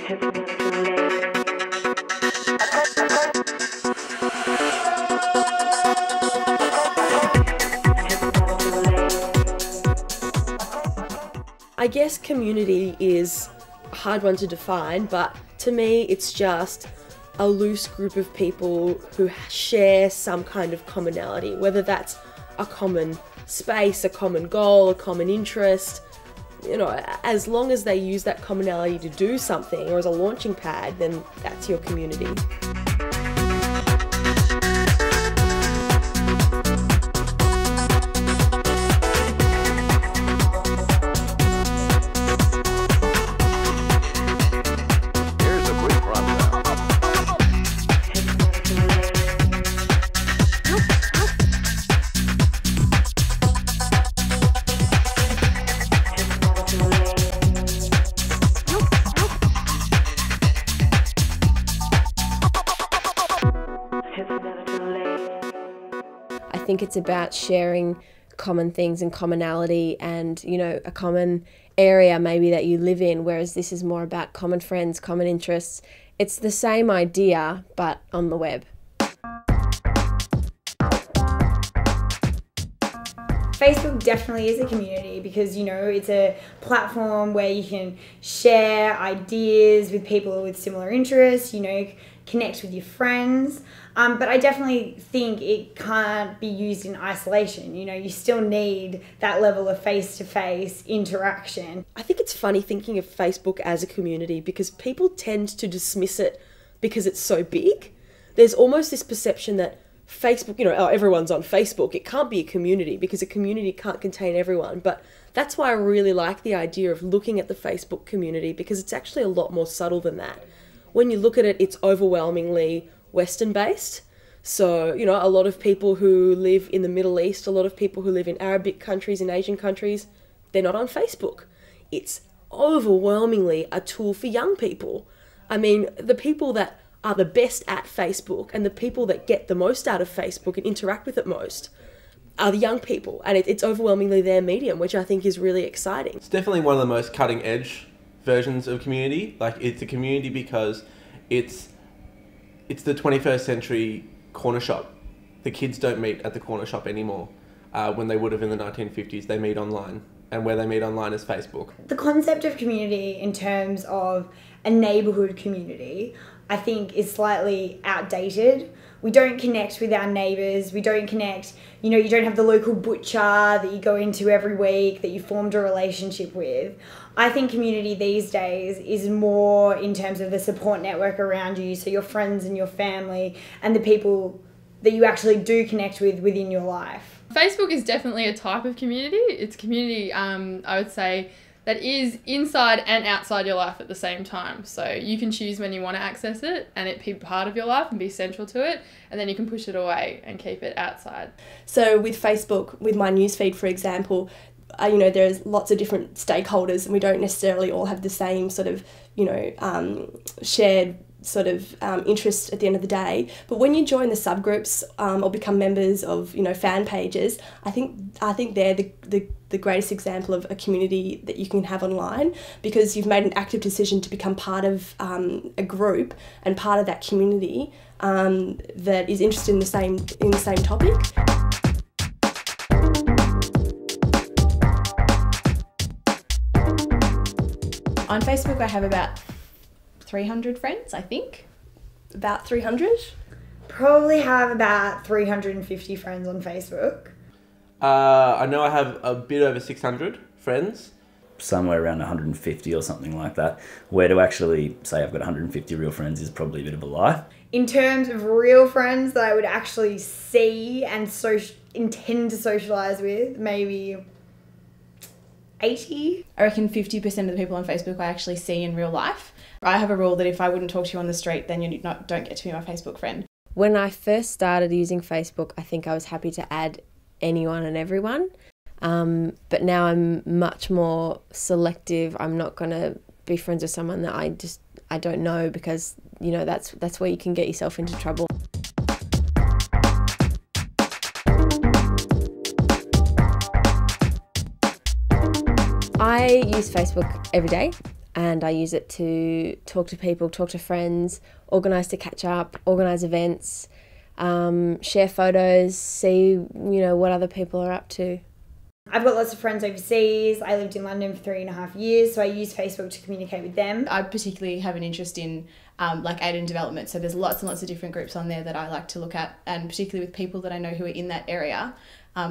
I guess community is a hard one to define, but to me it's just a loose group of people who share some kind of commonality, whether that's a common space, a common goal, a common interest. You know, as long as they use that commonality to do something or as a launching pad, then that's your community. I think it's about sharing common things and commonality and, you know, a common area maybe that you live in, whereas this is more about common friends, common interests. It's the same idea, but on the web. Facebook definitely is a community because, you know, it's a platform where you can share ideas with people with similar interests, you know, connect with your friends. But I definitely think it can't be used in isolation. You know, you still need that level of face-to-face interaction. I think it's funny thinking of Facebook as a community because people tend to dismiss it because it's so big. There's almost this perception that Facebook, you know, oh, everyone's on Facebook. It can't be a community because a community can't contain everyone. But that's why I really like the idea of looking at the Facebook community because it's actually a lot more subtle than that. When you look at it, it's overwhelmingly Western based. So, you know, a lot of people who live in the Middle East, a lot of people who live in Arabic countries and Asian countries, they're not on Facebook. It's overwhelmingly a tool for young people. I mean, the people that are the best at Facebook and the people that get the most out of Facebook and interact with it most are the young people. And it's overwhelmingly their medium, which I think is really exciting. It's definitely one of the most cutting edge versions of community. Like, it's a community because it's the 21st century corner shop. The kids don't meet at the corner shop anymore. When they would have in the 1950s, they meet online. And where they meet online is Facebook. The concept of community in terms of a neighbourhood community, I think, is slightly outdated. We don't connect with our neighbours. We don't connect, you know, you don't have the local butcher that you go into every week that you formed a relationship with. I think community these days is more in terms of the support network around you, so your friends and your family and the people that you actually do connect with within your life. Facebook is definitely a type of community. It's a community, I would say, that is inside and outside your life at the same time. So you can choose when you want to access it and it be part of your life and be central to it, and then you can push it away and keep it outside. So with Facebook, with my newsfeed, for example, you know, there's lots of different stakeholders and we don't necessarily all have the same sort of, you know, shared sort of interest at the end of the day. But when you join the subgroups or become members of, you know, fan pages, I think they're the greatest example of a community that you can have online, because you've made an active decision to become part of a group and part of that community that is interested in the same topic. On Facebook, I have about 300 friends, I think. About 300? Probably have about 350 friends on Facebook. I know I have a bit over 600 friends. Somewhere around 150 or something like that. Where to actually say I've got 150 real friends is probably a bit of a lie. In terms of real friends that I would actually see and intend to socialise with, maybe 80. I reckon 50% of the people on Facebook I actually see in real life. I have a rule that if I wouldn't talk to you on the street, then you don't get to be my Facebook friend. When I first started using Facebook, I think I was happy to add anyone and everyone. But now I'm much more selective. I'm not going to be friends with someone that I don't know, because, you know, that's where you can get yourself into trouble. I use Facebook every day. and I use it to talk to people, talk to friends, organise to catch up, organise events, share photos, see, you know, what other people are up to. I've got lots of friends overseas. I lived in London for 3.5 years, so I use Facebook to communicate with them. I particularly have an interest in like aid and development, so there's lots and lots of different groups on there that I like to look at, and particularly with people that I know who are in that area.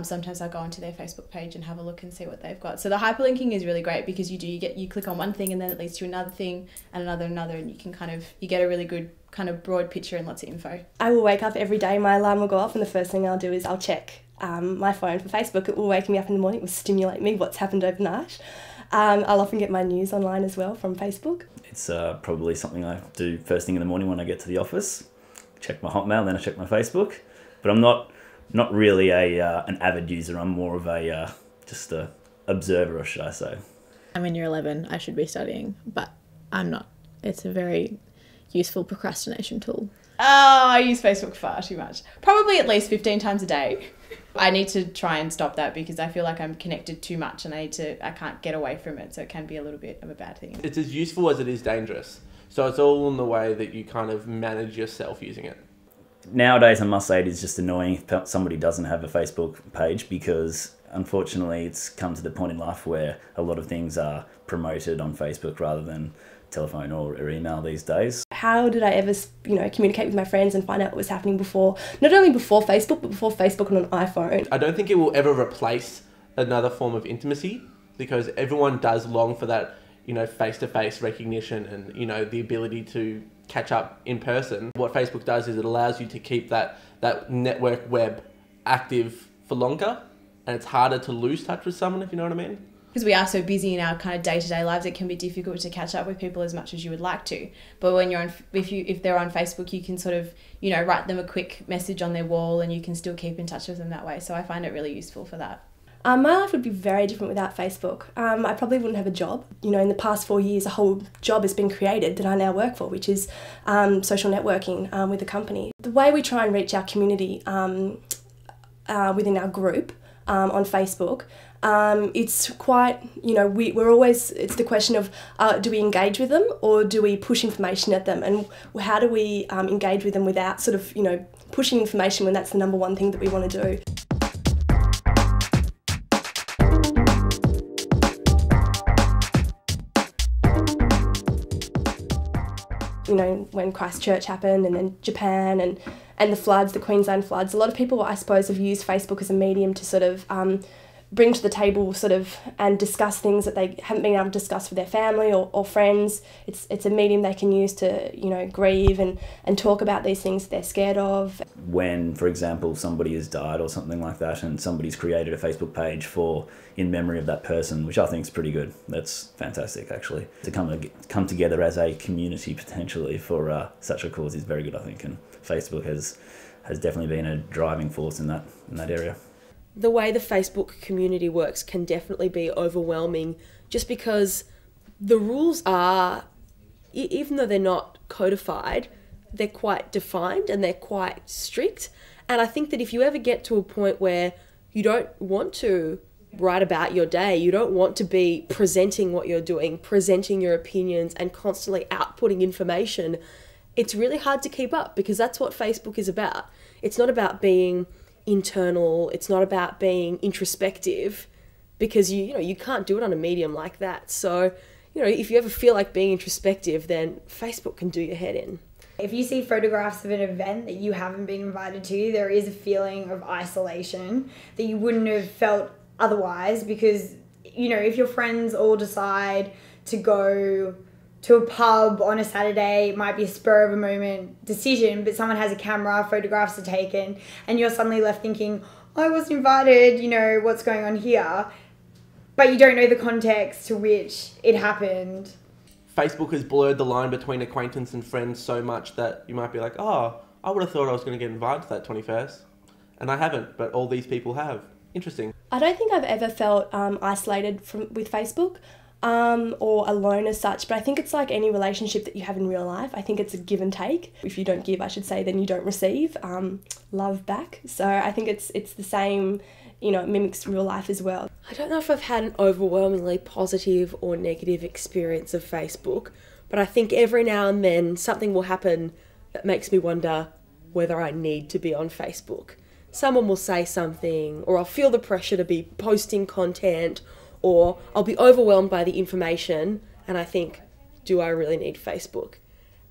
Sometimes I go onto their Facebook page and have a look and see what they've got. So the hyperlinking is really great because you click on one thing and then it leads to another thing and another, and you can you get a really good kind of broad picture and lots of info. I will wake up every day, my alarm will go off, and the first thing I'll do is I'll check my phone for Facebook. It will wake me up in the morning, it will stimulate me what's happened overnight. I'll often get my news online as well from Facebook. It's probably something I do first thing in the morning when I get to the office. Check my Hotmail, then I check my Facebook. But I'm not really an avid user. I'm more of a just a observer, or should I say. I'm in year 11. I should be studying, but I'm not. It's a very useful procrastination tool. Oh, I use Facebook far too much. Probably at least 15 times a day. I need to try and stop that because I feel like I'm connected too much and I can't get away from it, so it can be a little bit of a bad thing. It's as useful as it is dangerous. So it's all in the way that you kind of manage yourself using it. Nowadays, I must say it is just annoying if somebody doesn't have a Facebook page, because unfortunately it's come to the point in life where a lot of things are promoted on Facebook rather than telephone or email these days. How did I ever, communicate with my friends and find out what was happening before, not only before Facebook, but before Facebook on an iPhone? I don't think it will ever replace another form of intimacy, because everyone does long for that, face-to-face recognition and, the ability to catch up in person. What Facebook does is it allows you to keep that network web active for longer, and it's harder to lose touch with someone, if you know what I mean. Because we are so busy in our kind of day-to-day lives, it can be difficult to catch up with people as much as you would like to. But when if they're on Facebook, you can sort of, write them a quick message on their wall and you can still keep in touch with them that way. So I find it really useful for that. My life would be very different without Facebook. I probably wouldn't have a job. In the past 4 years, a whole job has been created that I now work for, which is social networking with a company. The way we try and reach our community within our group on Facebook, it's quite, we're always, it's the question of do we engage with them or do we push information at them, and how do we engage with them without sort of, pushing information when that's the number one thing that we want to do. When Christchurch happened, and then Japan and the floods, the Queensland floods, a lot of people, I suppose, have used Facebook as a medium to sort of bring to the table and discuss things that they haven't been able to discuss with their family or friends. It's a medium they can use to, grieve and talk about these things they're scared of. When, for example, somebody has died or something like that and somebody's created a Facebook page in memory of that person, which I think is pretty good. That's fantastic, actually. To come together as a community potentially for such a cause is very good, I think, and Facebook has definitely been a driving force in that area. The way the Facebook community works can definitely be overwhelming, just because the rules are, even though they're not codified, they're quite defined and they're quite strict. And I think that if you ever get to a point where you don't want to write about your day, you don't want to be presenting what you're doing, presenting your opinions and constantly outputting information, it's really hard to keep up, because that's what Facebook is about. It's not about being internal, it's not about being introspective, because you can't do it on a medium like that. So if you ever feel like being introspective, then Facebook can do your head in. If you see photographs of an event that you haven't been invited to, there is a feeling of isolation that you wouldn't have felt otherwise, because if your friends all decide to go to a pub on a Saturday, it might be a spur of a moment decision, but someone has a camera, photographs are taken, and you're suddenly left thinking, I wasn't invited, what's going on here? But you don't know the context to which it happened. Facebook has blurred the line between acquaintance and friends so much that you might be like, oh, I would have thought I was going to get invited to that 21st. And I haven't, but all these people have. Interesting. I don't think I've ever felt isolated with Facebook. Or alone as such, but I think it's like any relationship that you have in real life. I think it's a give and take. If you don't give, I should say, then you don't receive love back. So I think it's the same you know, it mimics real life as well. I don't know if I've had an overwhelmingly positive or negative experience of Facebook, but I think every now and then something will happen that makes me wonder whether I need to be on Facebook. Someone will say something, or I'll feel the pressure to be posting content, or I'll be overwhelmed by the information and I think, do I really need Facebook?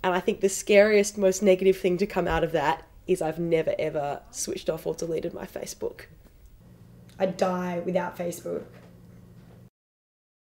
And I think the scariest, most negative thing to come out of that is I've never ever switched off or deleted my Facebook. I'd die without Facebook.